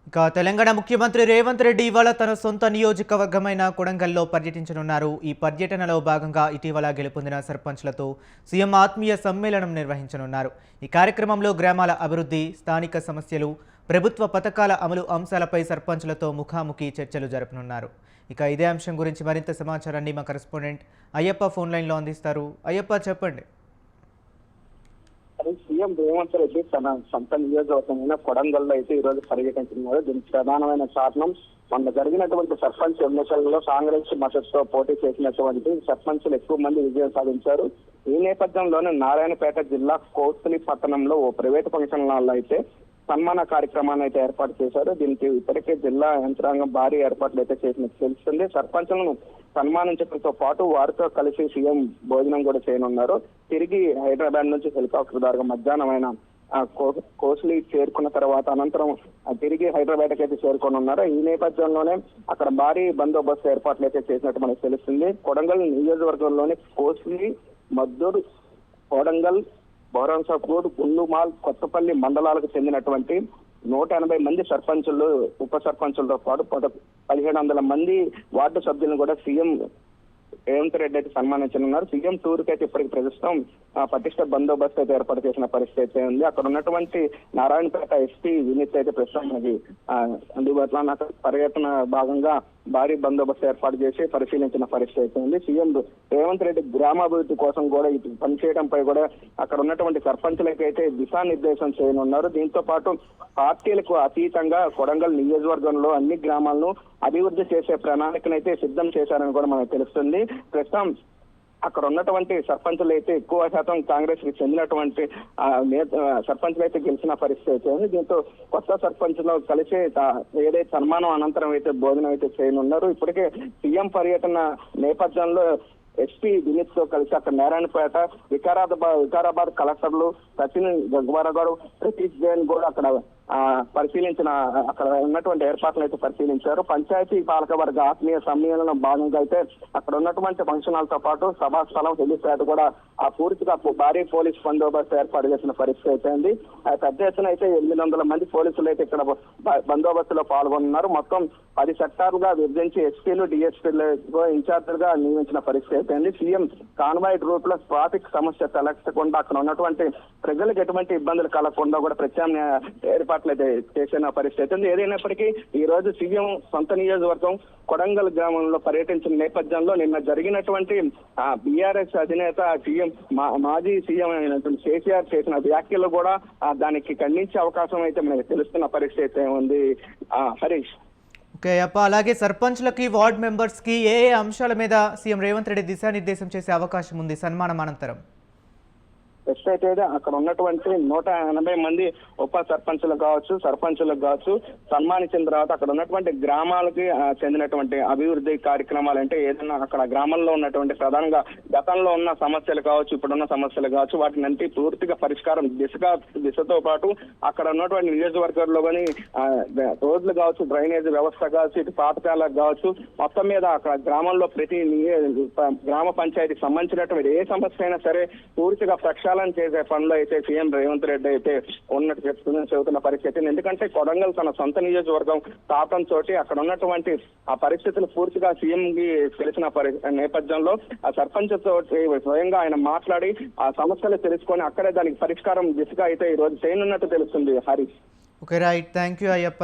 ఇక తెలంగాణ ముఖ్యమంత్రి రేవంత్ రెడ్డి ఇవాళ తన సొంత నియోజకవర్గమైన కొడంగల్లో పర్యటించనున్నారు. ఈ పర్యటనలో భాగంగా ఇటీవల గెలుపొందిన సర్పంచ్లతో సీఎం ఆత్మీయ సమ్మేళనం నిర్వహించనున్నారు. ఈ కార్యక్రమంలో గ్రామాల అభివృద్ధి, స్థానిక సమస్యలు, ప్రభుత్వ పథకాల అమలు అంశాలపై సర్పంచ్లతో ముఖాముఖి చర్చలు జరపనున్నారు. ఇక ఇదే అంశం గురించి మరింత సమాచారాన్ని మా కరెస్పాండెంట్ అయ్యప్ప ఫోన్ లైన్లో అందిస్తారు. అయ్యప్ప, చెప్పండి. సీఎం రేవంత్ రెడ్డి తన సొంత నియోజకవర్గమైన కొడంగల్లో అయితే ఈ రోజు పర్యటించున్నారు. దీనికి ప్రధానమైన కారణం మొన్న జరిగినటువంటి సర్పంచ్ ఎన్నికలలో కాంగ్రెస్ మద్దతుతో పోటీ చేసినటువంటి సర్పంచ్లు ఎక్కువ మంది విజయం సాధించారు. ఈ నేపథ్యంలోనే నారాయణపేట జిల్లా కోస్లి పట్టణంలో ఓ ప్రైవేటు ఫంక్షన్ హాల్లో అయితే సన్మాన కార్యక్రమాన్ని అయితే ఏర్పాటు చేశారు. దీనికి ఇప్పటికే జిల్లా యంత్రాంగం భారీ ఏర్పాట్లు అయితే చేసినట్టు తెలుస్తుంది. సర్పంచ్లను సన్మానించడంతో పాటు వారితో కలిసి సీఎం భోజనం కూడా చేయనున్నారు. తిరిగి హైదరాబాద్ నుంచి హెలికాప్టర్ ద్వారా మధ్యాహ్నం కోస్లీ చేరుకున్న తర్వాత అనంతరం తిరిగి హైదరాబాద్ కి అయితే చేరుకోనున్నారు. ఈ నేపథ్యంలోనే అక్కడ భారీ బందోబస్తు ఏర్పాట్లు అయితే చేసినట్టు మనకు తెలుస్తుంది. కొడంగల్ నియోజకవర్గంలోని కోస్లీ, మద్దూరు, కొడంగల్, బౌరంసాపూర్, గుండుమాల్, కొత్తపల్లి మండలాలకు చెందినటువంటి 180 మంది సర్పంచులు, ఉప సర్పంచులతో పాటు 1700 మంది వార్డు సభ్యులను కూడా సీఎం రేవంత్ రెడ్డి అయితే సన్మానించనున్నారు. సీఎం టూర్ కి అయితే ఇప్పటికి ప్రస్తుతం పటిష్ట బందోబస్తు అయితే ఏర్పాటు చేసిన పరిస్థితి అయితే ఉంది. అక్కడ ఉన్నటువంటి నారాయణపేట ఎస్పీ వినీత్ అయితే ప్రస్తుతం మనకి అందుబాటులో పర్యటన భాగంగా భారీ బందోబస్తు ఏర్పాటు చేసి పరిశీలించిన పరిస్థితి అయితే ఉంది. సీఎం రేవంత్ రెడ్డి గ్రామాభివృద్ధి కోసం కూడా ఇటు పనిచేయడంపై కూడా అక్కడ ఉన్నటువంటి సర్పంచులకు అయితే దిశానిర్దేశం చేయనున్నారు. దీంతో పాటు పార్టీలకు అతీతంగా కొడంగల్ నియోజకవర్గంలో అన్ని గ్రామాలను అభివృద్ధి చేసే ప్రణాళికనైతే సిద్ధం చేశారని కూడా మనకు తెలుస్తుంది. ప్రస్తుతం అక్కడ ఉన్నటువంటి సర్పంచులు అయితే ఎక్కువ శాతం కాంగ్రెస్ కి చెందినటువంటి సర్పంచులు అయితే గెలిచిన పరిస్థితి అయితే ఉంది. దీంతో కొత్త సర్పంచులు కలిసి ఏదైతే సన్మానం అనంతరం అయితే భోజనం అయితే చేయనున్నారు. ఇప్పటికే సీఎం పర్యటన నేపథ్యంలో ఎస్పీ వినీత్ తో కలిసి అక్కడ నారాయణపేట, వికారాబాద్ కలెక్టర్లు సచిన్ గగ్వారగాడు, ప్రతీష్ జైన్ కూడా అక్కడ అక్కడ ఉన్నటువంటి ఏర్పాట్లను అయితే పరిశీలించారు. పంచాయతీ పాలక వర్గ ఆత్మీయ సమ్మేళనం భాగంగా అయితే అక్కడ ఉన్నటువంటి ఫంక్షన్ హాల్తో పాటు సభా స్థలం, హెలిప్యాడ్ కూడా పూర్తిగా భారీ పోలీస్ బందోబస్తు ఏర్పాటు చేసిన పరిస్థితి అయితే ఉంది. పెద్ద ఎత్తున అయితే 800 మంది పోలీసులు అయితే ఇక్కడ బందోబస్తులో పాల్గొన్నారు. మొత్తం 10 సెక్టార్లుగా విభజించి ఎస్పీలు, డిఎస్పీలు ఇన్ఛార్జీలుగా నియమించిన పరిస్థితి అయితే ఉంది. సీఎం కాన్వాయ్ రూట్ లో ట్రాఫిక్ సమస్య తలెత్తకుండా అక్కడ ఉన్నటువంటి ప్రజలకు ఎటువంటి ఇబ్బందులు కలగకుండా కూడా ప్రత్యామ్నాయ ఏర్పాట్లు అయితే చేసిన పరిస్థితి ఉంది. ఏదైనప్పటికీ ఈ రోజు సీఎం సొంత నియోజకవర్గం కొడంగల్ గ్రామంలో పర్యటించిన నేపథ్యంలో నిన్న జరిగినటువంటి బీఆర్ఎస్ అధినేత సీఎం మాజీ సీఎం అయినటువంటి కేసీఆర్ చేసిన వ్యాఖ్యలు కూడా దానికి ఖండించే అవకాశం అయితే మనకి తెలుస్తున్న పరిస్థితి అయితే ఉంది. హరీష్. ఓకే అప్ప, అలాగే సర్పంచ్లకి, వార్డ్ మెంబర్స్కి ఏ అంశాల మీద సీఎం రేవంత్ రెడ్డి దిశానిర్దేశం చేసే అవకాశం ఉంది సన్మానం అనంతరం? అయితే అక్కడ ఉన్నటువంటి 180 మంది ఉప సర్పంచులకు కావచ్చు, సర్పంచులకు కావచ్చు సన్మానించిన తర్వాత అక్కడ ఉన్నటువంటి గ్రామాలకి చెందినటువంటి అభివృద్ధి కార్యక్రమాలు అంటే ఏదైనా అక్కడ గ్రామంలో ఉన్నటువంటి ప్రధానంగా గతంలో ఉన్న సమస్యలు కావచ్చు, ఇప్పుడున్న సమస్యలు కావచ్చు, వాటిని పూర్తిగా పరిష్కారం దిశతో పాటు అక్కడ ఉన్నటువంటి నియోజకవర్గాల్లో కానీ రోడ్లు కావచ్చు, డ్రైనేజ్ వ్యవస్థ కావచ్చు, ఇటు పాఠశాలకు కావచ్చు, మొత్తం మీద అక్కడ గ్రామంలో ప్రతి గ్రామ పంచాయతీకి సంబంధించినటువంటి ఏ సమస్య అయినా సరే పూర్తిగా ప్రక్షాళన చేసే పనులు అయితే సీఎం రేవంత్ రెడ్డి అయితే ఉన్నట్టు చెబుతున్న పరిస్థితి. ఎందుకంటే కొడంగల్ తన సొంత నియోజకవర్గం కావడంతో అక్కడ ఉన్నటువంటి ఆ పరిస్థితులు పూర్తిగా సీఎం కి తెలిసిన నేపథ్యంలో ఆ సర్పంచ్ తోటి స్వయంగా ఆయన మాట్లాడి ఆ సమస్యలు తెలుసుకొని అక్కడే దానికి పరిష్కారం దిశగా అయితే ఈ రోజు చేయనున్నట్టు తెలుస్తుంది. Hari. Okay, right. Thank you Ayyappa.